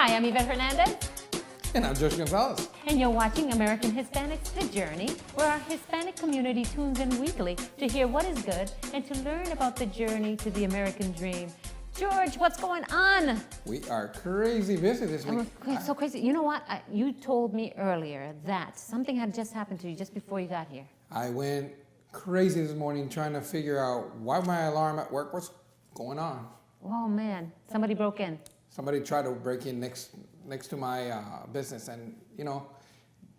Hi, I'm Yvette Hernandez. And I'm Jorge Gonzalez. And you're watching American Hispanics The Journey, where our Hispanic community tunes in weekly to hear what is good and to learn about the journey to the American dream. George, what's going on? We are crazy busy this week. It's so crazy. You know what? You told me earlier that something had just happened to you just before you got here. I went crazy this morning trying to figure out why my alarm at work was going on. Oh, man. Somebody broke in. Somebody tried to break in next to my business, and you know,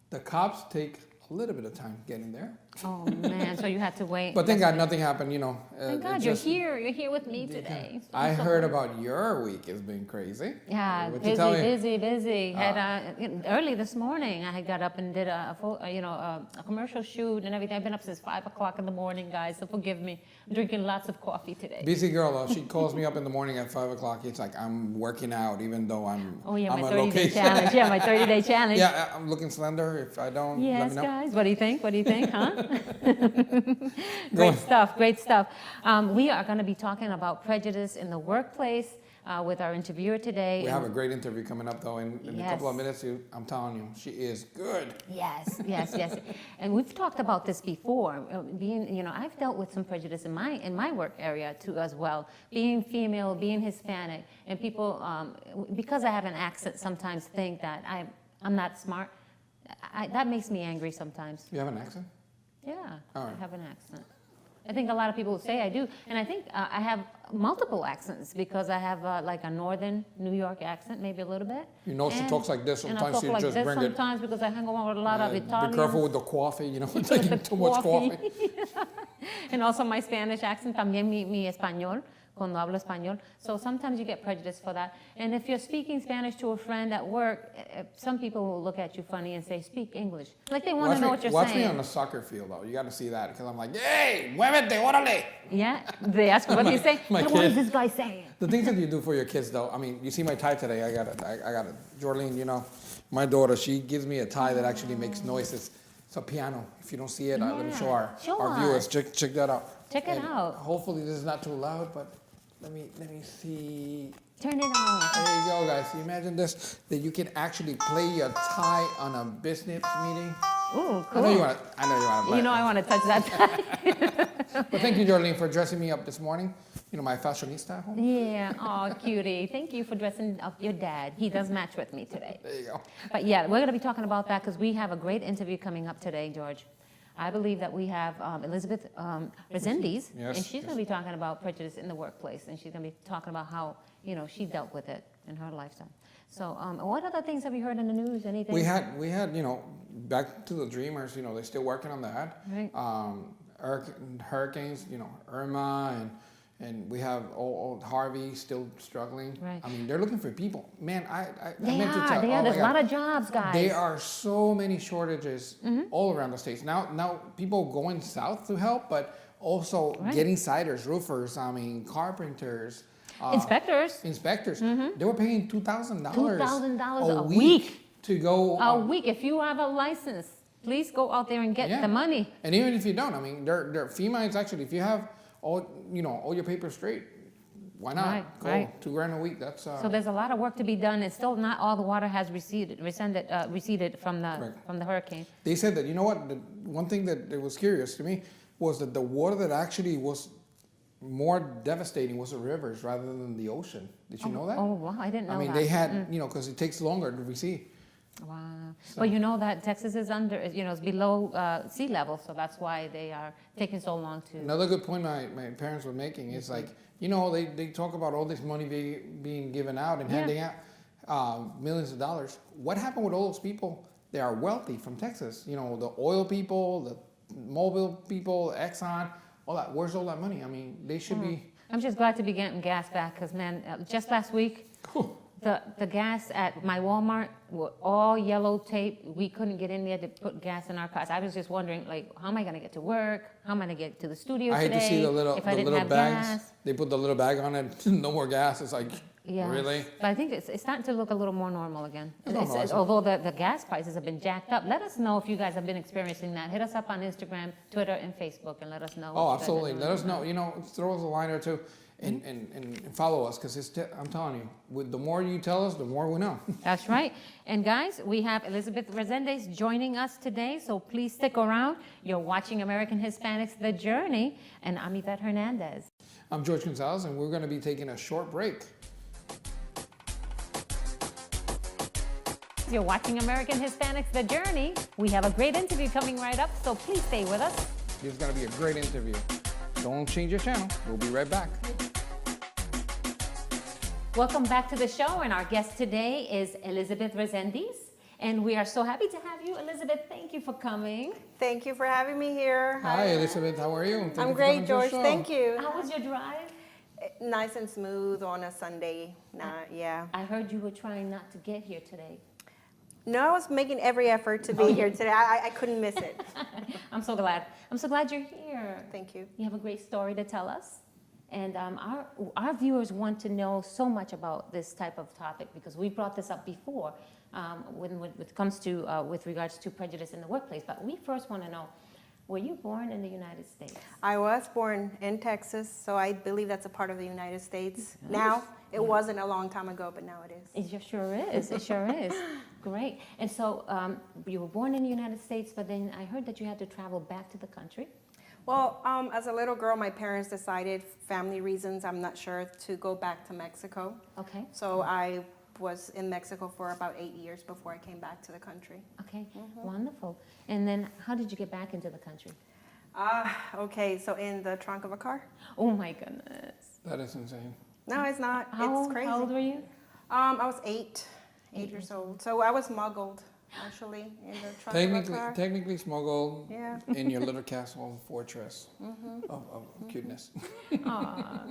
the cops take a little bit of time getting there. Oh man, so you had to wait. But thank God nothing happened, you know. Thank God you're here. You're here with me today. I heard about your week has been crazy. Yeah, busy. Early this morning, I had got up and did a commercial shoot and everything. I've been up since 5 o'clock in the morning, guys, so forgive me. I'm drinking lots of coffee today. Busy girl, though. She calls me up in the morning at 5 o'clock. It's like I'm working out, even though I'm my on 30-day challenge. Yeah, my 30-day challenge. Yeah, I'm looking slender. If I don't, yes, let me know. Guys, what do you think, huh? Great stuff. We are going to be talking about prejudice in the workplace with our interviewer today. We have a great interview coming up, though, in a couple of minutes. I'm telling you, she is good. Yes. And we've talked about this before. I've dealt with some prejudice in my work area too, as well. Being female, being Hispanic, and people, because I have an accent, sometimes think that I'm not smart. That makes me angry sometimes. You have an accent? Yeah, all right. I have an accent. I think a lot of people say I do, and I think I have multiple accents because I have like a northern New York accent, maybe a little bit. You know, she talks like this sometimes. And I talk she like just this bring sometimes because I hang around with a lot of Italians. Be careful with the coffee, you know, taking too much coffee. And also my Spanish accent, también mi español, cuando hablo español. So sometimes you get prejudice for that. And if you're speaking Spanish to a friend at work, some people will look at you funny and say, speak English. Like they want to know what you're saying. Watch me on the soccer field, though. You got to see that, because I'm like, hey, muévete, órale. Yeah, they ask what do you say? What is this guy saying? The things that you do for your kids, though. I mean, you see my tie today. I got it. Jorlene, you know, my daughter, she gives me a tie that actually makes noises. It's a piano. If you don't see it, let me show our viewers. Check that out. Check it out. Hopefully this is not too loud, but let me see. Turn it on. There you go, guys. You imagine this, that you can actually play a tie on a business meeting. Ooh, cool. I know you want to play. You know I want to touch that tie. But thank you, Jorlene, for dressing me up this morning. You know, my fashionista at home. Yeah, oh, cutie. Thank you for dressing up your dad. He does match with me today. There you go. But yeah, we're going to be talking about that because we have a great interview coming up today, George. I believe that we have Elizabeth Resendez, and she's going to be talking about prejudice in the workplace, and she's going to be talking about how, you know, she dealt with it in her lifetime. So what other things have you heard in the news? Anything? We had, you know, back to the Dreamers, you know, they're still working on that. Right. Hurricanes, you know, Irma, and we have old Harvey still struggling. Right. I mean, they're looking for people. Man, I They meant to tell. are. There's a lot of jobs, guys. There are so many shortages all around the states. Now people going south to help, but also getting siders, roofers, carpenters. Inspectors. They were paying $2,000 a week to go. A week. If you have a license, please go out there and get the money. And even if you don't, I mean, they're FEMA is actually, if you have all your papers straight, why not go $2,000 a week? That's so there's a lot of work to be done, and still not all the water has receded from the hurricane. They said that, you know what, the one thing that it was curious to me was that the water that actually was more devastating was the rivers rather than the ocean. Did you know that? Oh, wow, I didn't know that. I mean, they had, because it takes longer to recede. Wow. So. Well, you know that Texas is it's below sea level, so that's why they are taking so long to... Another good point my parents were making is like, they talk about all this money being given out and handing out millions of dollars. What happened with all those people that are wealthy from Texas? You know, the oil people, the mobile people, Exxon, all that. Where's all that money? I mean, they should be... I'm just glad to be getting gas back because, man, just last week... The gas at my Walmart were all yellow tape. We couldn't get in there to put gas in our cars. I was just wondering, like, how am I going to get to work? How am I going to get to the studio today? I hate to see the little if I didn't have bags. Gas? They put the little bag on it. No more gas. It's like, Yes. Really? But I think it's starting to look a little more normal again. It's Although the gas prices have been jacked up. Let us know if you guys have been experiencing that. Hit us up on Instagram, Twitter, and Facebook, and let us know. Oh, what you guys are absolutely. doing. Let us know. You know, throw us a line or two, and follow us, because I'm telling you, with the more you tell us, the more we know. That's right. And guys, we have Elizabeth Resendez joining us today, so please stick around. You're watching American Hispanics The Journey, and I'm Yvette Hernandez. I'm George Gonzalez, and we're going to be taking a short break. You're watching American Hispanics The Journey. We have a great interview coming right up, so please stay with us. This is going to be a great interview. Don't change your channel. We'll be right back. Welcome back to the show, and our guest today is Elizabeth Resendez. And we are so happy to have you, Elizabeth. Thank you for coming. Thank you for having me here. Hi, Elizabeth. How are you? Thank I'm you for coming great, to the George. show. Thank you. How was your drive? Nice and smooth on a Sunday night. Yeah. I heard you were trying not to get here today. No, I was making every effort to be here today. I couldn't miss it. I'm so glad. I'm so glad you're here. Thank you. You have a great story to tell us. And our viewers want to know so much about this type of topic because we brought this up before when it comes to with regards to prejudice in the workplace. But we first want to know, were you born in the United States? I was born in Texas, so I believe that's a part of the United States. Now, it wasn't a long time ago, but now it is. It sure is. It sure is. Great. And so you were born in the United States, but then I heard that you had to travel back to the country. Well, as a little girl, my parents decided, family reasons, I'm not sure, to go back to Mexico. Okay. So I was in Mexico for about 8 years before I came back to the country. Okay. Wonderful. And then how did you get back into the country? Okay, so in the trunk of a car? Oh my goodness. That is insane. No, it's not. It's crazy. How old were you? I was eight years old. So I was smuggled, actually, in the trunk of a car. Technically smuggled Yeah. in your little castle fortress of cuteness. Aw.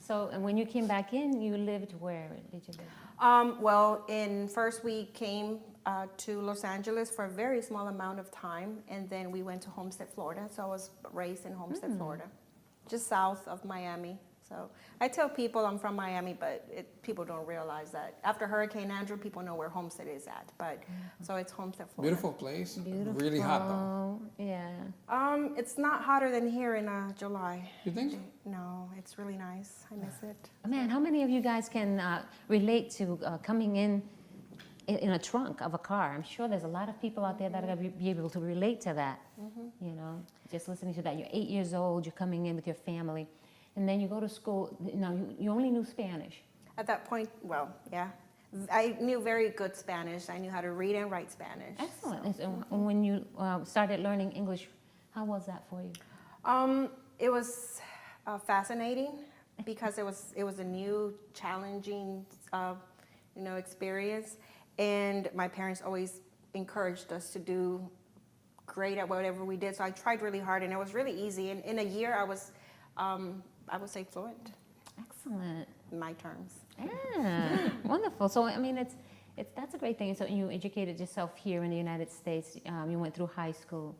So, and when you came back in, you lived where did you live? Well, first we came to Los Angeles for a very small amount of time, and then we went to Homestead, Florida. So I was raised in Homestead, Florida, just south of Miami. So I tell people I'm from Miami, but people don't realize that. After Hurricane Andrew, people know where Homestead is at. But so it's Homestead, Florida. Beautiful place. Beautiful. Really hot though. Yeah. It's not hotter than here in July. You think so? No, it's really nice. I miss it. Man, how many of you guys can relate to coming in a trunk of a car? I'm sure there's a lot of people out there that are going to be able to relate to that. You know, just listening to that. You're 8 years old, you're coming in with your family, and then you go to school. Now, you only knew Spanish. At that point, well, yeah. I knew very good Spanish. I knew how to read and write Spanish. Excellent. And when you started learning English, how was that for you? It was fascinating because it was a new, challenging, experience. And my parents always encouraged us to do great at whatever we did. So I tried really hard, and it was really easy. And in a year, I would say fluent Excellent. in my terms. Yeah, wonderful. So I mean, that's a great thing. So you educated yourself here in the United States. You went through high school.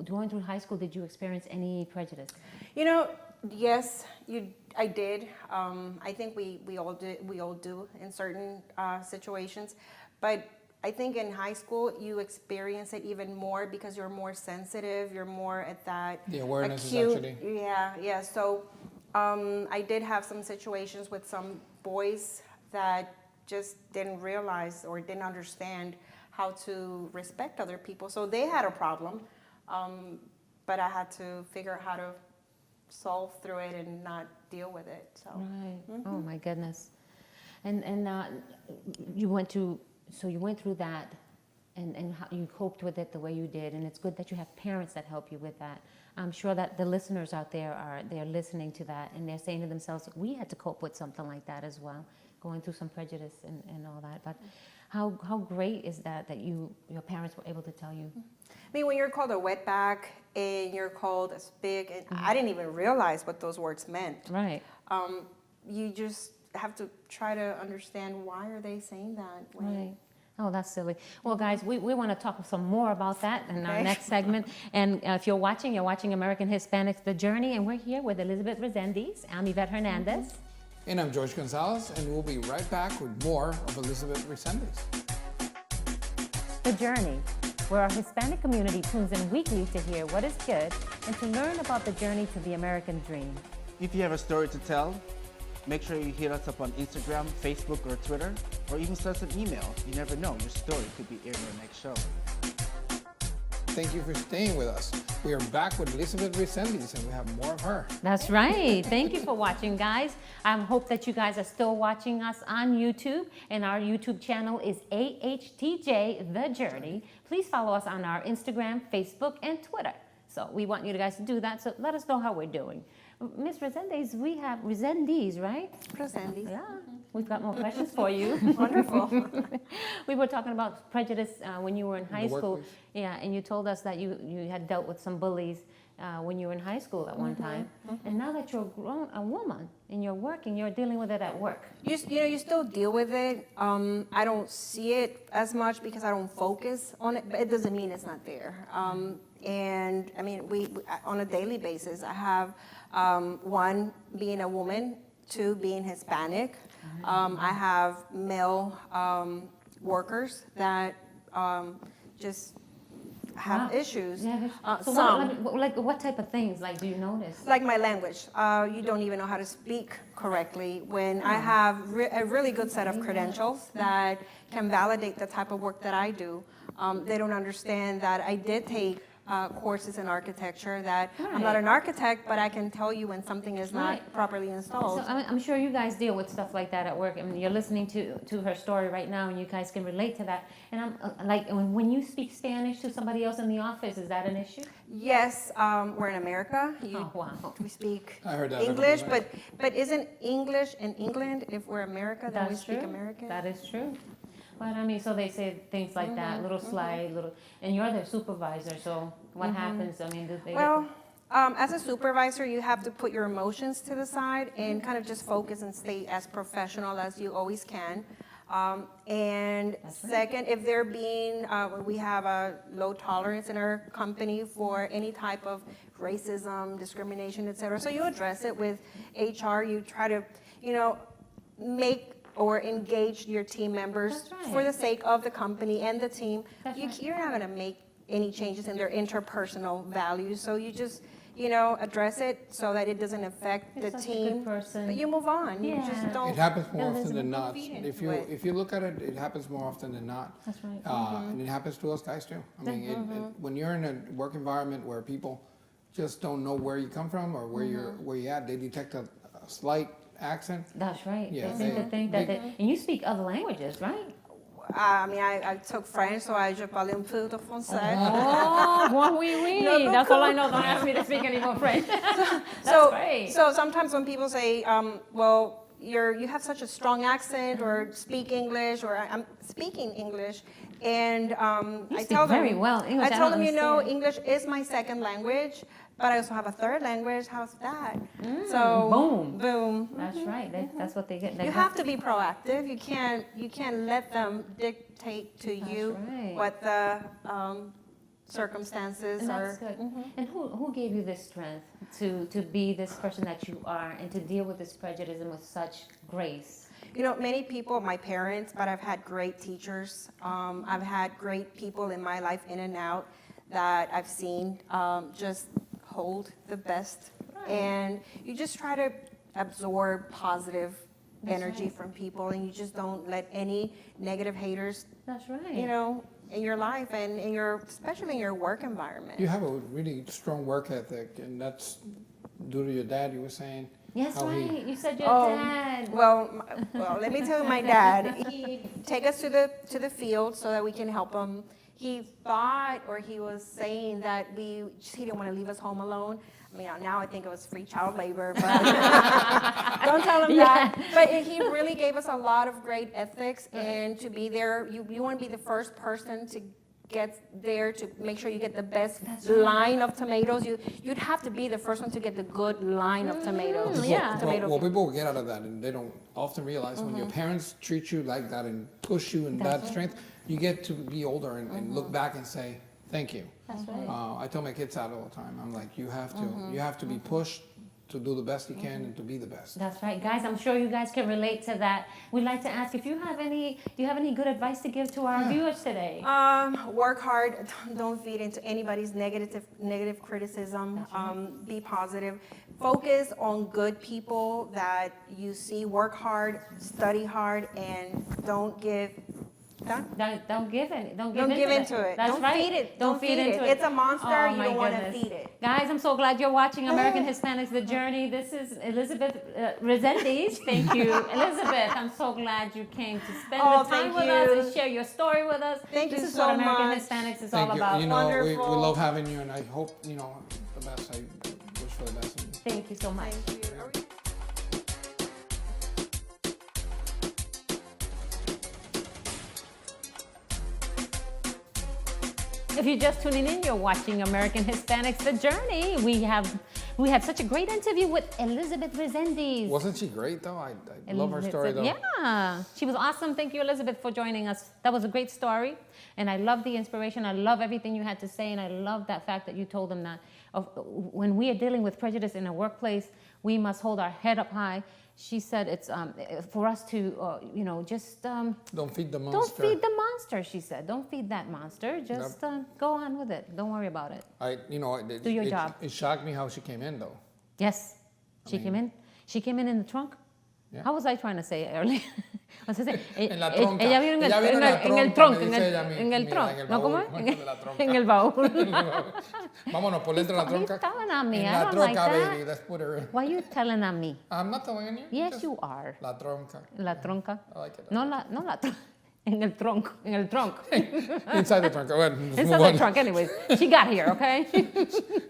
Going through high school, did you experience any prejudice? Yes, I did. I think we all did. We all do in certain situations, but I think in high school you experience it even more because you're more sensitive. You're more at that The awareness acute. is actually. Yeah. So I did have some situations with some boys that just didn't realize or didn't understand how to respect other people. So they had a problem, but I had to figure out how to solve through it and not deal with it. So. Right. Oh my goodness. And you went through that, and how you coped with it the way you did. And it's good that you have parents that help you with that. I'm sure that the listeners out there they're listening to that and they're saying to themselves, we had to cope with something like that as well, going through some prejudice and all that. But how great is that your parents were able to tell you? I mean, when you're called a wetback and you're called a spick, and I didn't even realize what those words meant. Right. You just have to try to understand why are they saying that. Right. Oh, that's silly. Well, guys, we want to talk some more about that in our Okay. next segment. And if you're watching American Hispanics The Journey, and we're here with Elizabeth Resendez. I'm Yvette Hernandez. And I'm Jorge Gonzalez, and we'll be right back with more of Elizabeth Resendez. The Journey, where our Hispanic community tunes in weekly to hear what is good and to learn about the journey to the American dream. If you have a story to tell, make sure you hit us up on Instagram, Facebook, or Twitter, or even send us an email. You never know, your story could be in our next show. Thank you for staying with us. We are back with Elizabeth Resendez, and we have more of her. That's right. Thank you for watching, guys. I hope that you guys are still watching us on YouTube, and our YouTube channel is AHTJ The Journey. Please follow us on our Instagram, Facebook, and Twitter. So we want you guys to do that, so let us know how we're doing. Ms. Resendez, we have Resendez, right? Resendez. Yeah, we've got more questions for you. Wonderful. We were talking about prejudice when you were in high school. workplace. Yeah, and you told us that you had dealt with some bullies when you were in high school at one time. And now that you're a woman and you're working, you're dealing with it at work. You know, you still deal with it. I don't see it as much because I don't focus on it, but it doesn't mean it's not there. And I mean, we on a daily basis, I have one, being a woman, two, being Hispanic. I have male workers that just have issues. Yeah. So Some. what type of things do you notice? Like my language, you don't even know how to speak correctly. When I have a really good set of credentials that can validate the type of work that I do, they don't understand that I did take courses in architecture, that I'm not an architect, but I can tell you when something is not properly installed. So I'm sure you guys deal with stuff like that at work. I mean, you're listening to her story right now, and you guys can relate to that. And I'm like, when you speak Spanish to somebody else in the office, is that an issue? Yes, we're in America. Wow. We speak I heard that English, everywhere. but isn't English in England? If we're America, then we That's speak true. American. That is true. But I mean, so they say things like that, little slide, and you're their supervisor. So what happens? I mean, do they? Well, as a supervisor, you have to put your emotions to the side and kind of just focus and stay as professional as you always can. And second, if they're being, we have a low tolerance in our company for any type of racism, discrimination, et cetera. So you address it with HR. You try to, make or engage your team members That's right. for the sake of the company and the team. That's right. You're not going to make any changes in their interpersonal values, so you just address it so that it doesn't affect You're the such a team. good person. But you move on. You Yeah. just don't. It happens more Yeah, often than there's not. feed If into it. you look at it, it happens more often than not. That's right. And it happens to us guys too. I mean, when you're in a work environment where people just don't know where you come from or where you're at, they detect a slight accent. That's right. Yeah, They seem to think that, and you speak other languages, right? I mean, I took French, so je parle un peu de français. Oh, bon, oui, oui. No, That's all I know. Don't ask me to speak any more French. That's So, great. so sometimes when people say, well, you have such a strong accent, or speak English, or I'm speaking English, and I speak tell them very well English. I I tell don't them, understand. English is my second language, but I also have a third language. How's that? So boom. boom. That's right. That's what they get. You have to be proactive. You can't let them dictate to you right. what the circumstances And are. that's good. And who gave you this strength to be this person that you are and to deal with this prejudice and with such grace? Many people, my parents, but I've had great teachers. I've had great people in my life, in and out, that I've seen just hold the best. Right. And you just try to absorb positive energy right. from people, and you just don't let any negative haters, That's right. in your life and especially in your work environment. You have a really strong work ethic, and that's due to your dad, you were saying. Yes, how he- right. You said your Oh, dad. Well, let me tell you, my dad, he'd take us to the field so that we can help him. He thought, or he was saying that he didn't want to leave us home alone. I mean, now I think it was free child labor, but don't tell him that. But he really gave us a lot of great ethics, and to be there, you want to be the first person to get there to make sure you get the best line of tomatoes. You'd have to be the first one to get the good line of tomatoes. yeah. Well, people get out of that, and they don't often realize when your parents treat you like that and push you in that strength, you get to be older and look back and say, thank you. That's right. I tell my kids that all the time. I'm like, you have to be pushed to do the best you can and to be the best. That's right, guys. I'm sure you guys can relate to that. We'd like to ask if you have any. Do you have any good advice to give to our viewers today? Work hard. Don't feed into anybody's negative criticism. Be positive. Focus on good people that you see. Work hard, study hard, and don't give. Don't give in. Don't Don't give into it. That's Don't right. feed it. Don't feed into it. It's a monster. Oh, You my don't want to goodness. feed it. Guys, I'm so glad you're watching American Hispanics The Journey. This is Elizabeth Resendez. Thank you, Elizabeth. I'm so glad you came to spend the time thank with you. us and share your story with us. Thank this you is so what American much. Hispanics is Thank all you. about. You know, we Wonderful. love having you, and I hope, the best. I wish for the best. Thank you so much. Thank you. If you're just tuning in, you're watching American Hispanics The Journey. We had such a great interview with Elizabeth Resendez. Wasn't she great, though? I love her story, though. Yeah, she was awesome. Thank you, Elizabeth, for joining us. That was a great story, and I love the inspiration. I love everything you had to say, and I love that fact that you told them that when we are dealing with prejudice in a workplace, we must hold our head up high. She said it's for us to, just Don't feed the monster. don't feed the monster. She said, don't feed that monster. Just go on with it. Don't worry about it. Do your job. It shocked me how she came in, though. Yes, she came in. She came in the trunk. Yeah. How was I trying to say it earlier? En la tronca. Ella vino Ella vino en el tronca, tronco, me dice ella, en el mira, tronco. en el ¿No cómo baúl, es? de la tronca. En el baúl. Vámonos, por dentro de la Why you tronca. telling on me? En I la don't like tronca, that. baby. Let's put her in. Why you telling on me? I'm not telling you. Yes, just you are. La tronca. La tronca. I like it. No la tronca. En el tronco. En el tronco. Inside the trunk. Go ahead. Let's Inside move the on. trunk. Anyways, she got here, okay?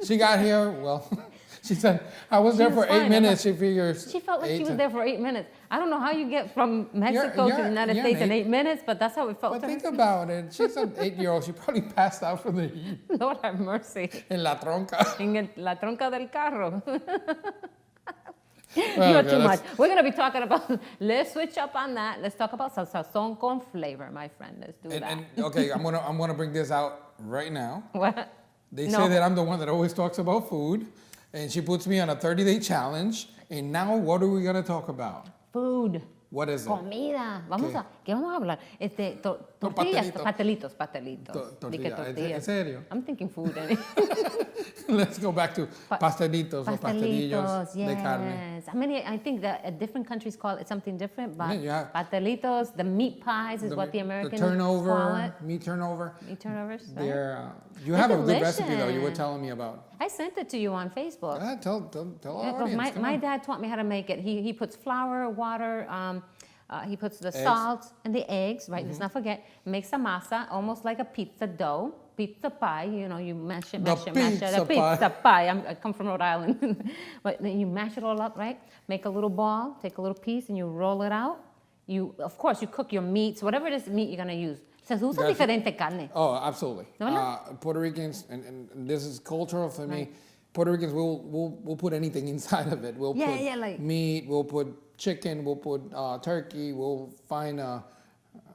She got here, well, she said, I was there was for 8 fine. minutes. She figures. She felt like she 8 was to- there for 8 minutes. I don't know how you get from Mexico to the United you're States an in 8 minutes, but that's how it felt But to think her. about it. She's an 8-year-old. She probably passed out from the heat. Lord have mercy. En la tronca. En la tronca del carro. Well, You're okay, too much. let's- We're going to be talking about, let's switch up on that. Let's talk about sazón con flavor, my friend. Let's do that. And okay, I'm gonna bring this out right now. What? They No. say that I'm the one that always talks about food, and she puts me on a 30-day challenge. And now, what are we gonna talk about? Food. What is it? Comida. ¿Qué vamos a hablar? Tortillas, pastelitos. pastelitos. Tortilla. Di que tortillas. ¿En serio? I'm thinking food. eh? Let's go back to pastelitos or pastelillos de carne. Yes. I think that different countries call it something different, but Yeah, you have- pastelitos, the meat pies is what the Americans the call turnover, it. meat turnover. Meat turnovers, right? You They're have a good recipe though. You were delicious. telling me about. I sent it to you on Facebook. Tell Yeah, our 'cause audience. come my on. dad taught me how to make it. He puts flour, water, he puts the Eggs. salt and the eggs, right? Mm-hmm. Let's not forget. Makes a masa, almost like a pizza dough, pizza pie. You mash it, The mash it, mash it. pizza A pizza pie. I come from Rhode Island. But then you mash it all up, right? Make a little ball, take a little piece, and you roll it out. Of course, you cook your meats, whatever it is meat you're gonna use. Se usa Gotcha. diferente carne. Oh, absolutely. No. Puerto Ricans, and this is cultural for me. Puerto Ricans, we'll put anything inside of it. We'll Yeah, put yeah, like- meat. We'll put chicken. We'll put turkey. We'll find.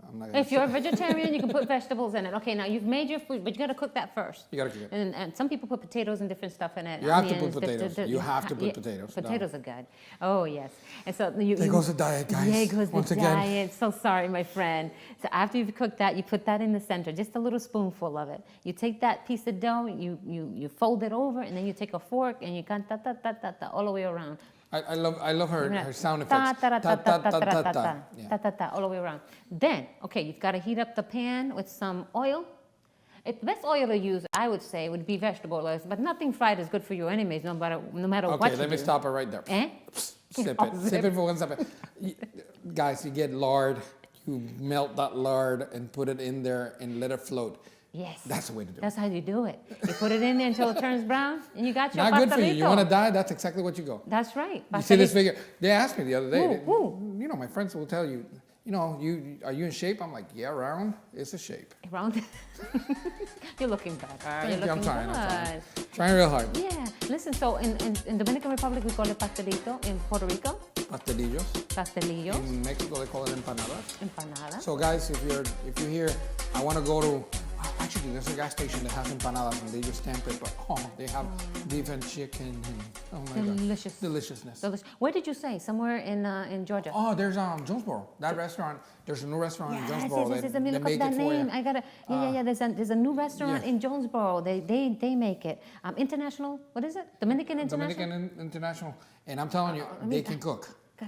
I'm not gonna If you're a vegetarian, you can put vegetables in it. Okay, now you've made your food, but you gotta cook that first. You gotta cook it. And some people put potatoes and different stuff in it. You have to onions, put potatoes. You have to put yeah, potatoes. Potatoes are good. Oh yes. And so There goes the diet, guys. There goes Once the again. diet. So sorry, my friend. So after you've cooked that, you put that in the center, just a little spoonful of it. You take that piece of dough, you fold it over, and then you take a fork and you cut all the way around. I love her sound Ta effects. ta ta ta ta ta ta ta ta Yeah. ta ta ta all the way around. Then, okay, you've got to heat up the pan with some oil. The best oil to use, I would say, would be vegetable oils, but nothing fried is good for you anyways, no matter what Okay, you let me do. stop it right there. Eh? Sip Oh, it. zip. Sip it for 1 second. Guys, you get lard. You melt that lard and put it in there and let it float. Yes. That's the way to do it. That's how you do it. You put it in there until it turns brown, and you got your Not good for you. pastelito. You want to die? That's exactly what you go. That's right. You see this Pastelito. figure? They asked me the other day. Who? My friends will tell you. Are you in shape? I'm like, yeah, round. It's a shape. Around. You're looking better. Thank You're you. I'm looking trying. good. Trying real hard. Yeah. Listen, so in Dominican Republic, we call it pastelito. In Puerto Rico, Pastelillos. pastelillo, In Mexico, they call it empanadas. empanada. So guys, if you're here, I want to go to Actually, there's a gas station that has empanadas and they just stamp it, but they have beef and chicken and oh my Delicious. god, deliciousness. Where did you say? Somewhere in Georgia? Oh, there's Jonesboro. That restaurant. There's a new restaurant in Jonesboro yes. that Let me they look make up it that for name. you. I gotta. Yeah. There's a new restaurant yeah. in Jonesboro. They make it. International. What is it? Dominican International. Dominican International, and I'm telling you, they can cook. I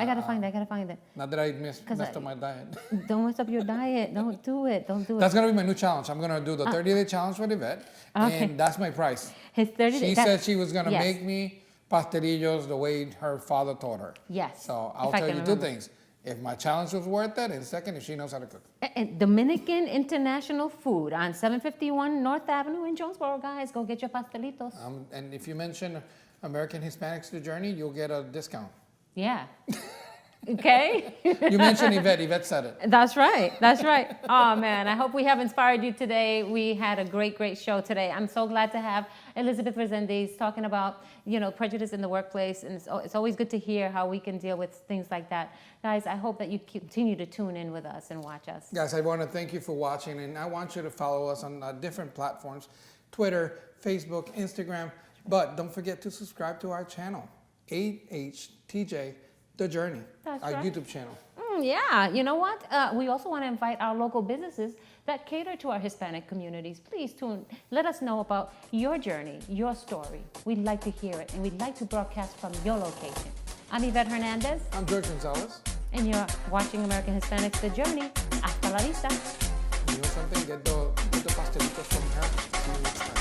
gotta find it. Not that I messed up my diet. Don't mess up your diet. Don't do it. That's gonna be my new challenge. I'm gonna do the 30-day challenge with Yvette, and that's my price. His 30 She that- said she was gonna yes. make me pastelillos the way her father taught her. Yes, So if I'll I tell can you remember. two things. If my challenge was worth it, and second, if she knows how to cook. And Dominican International Food on 751 North Avenue in Jonesboro, guys. Go get your pastelitos. And if you mention American Hispanics The Journey, you'll get a discount. Yeah. Okay? You mentioned Yvette. Yvette said it. That's right. Oh, man. I hope we have inspired you today. We had a great show today. I'm so glad to have Elizabeth Resendez talking about, prejudice in the workplace. And it's always good to hear how we can deal with things like that. Guys, I hope that you continue to tune in with us and watch us. Guys, I want to thank you for watching, and I want you to follow us on different platforms, Twitter, Facebook, Instagram. But don't forget to subscribe to our channel, AHTJ The Journey, That's our right. YouTube channel. Yeah, you know what? We also want to invite our local businesses that cater to our Hispanic communities. Please let us know about your journey, your story. We'd like to hear it, and we'd like to broadcast from your location. I'm Yvette Hernandez, I'm Jorge Gonzalez. and you're watching American Hispanics The Journey. Hasta la vista. You know something? Get the pastelitos from her. See you next time.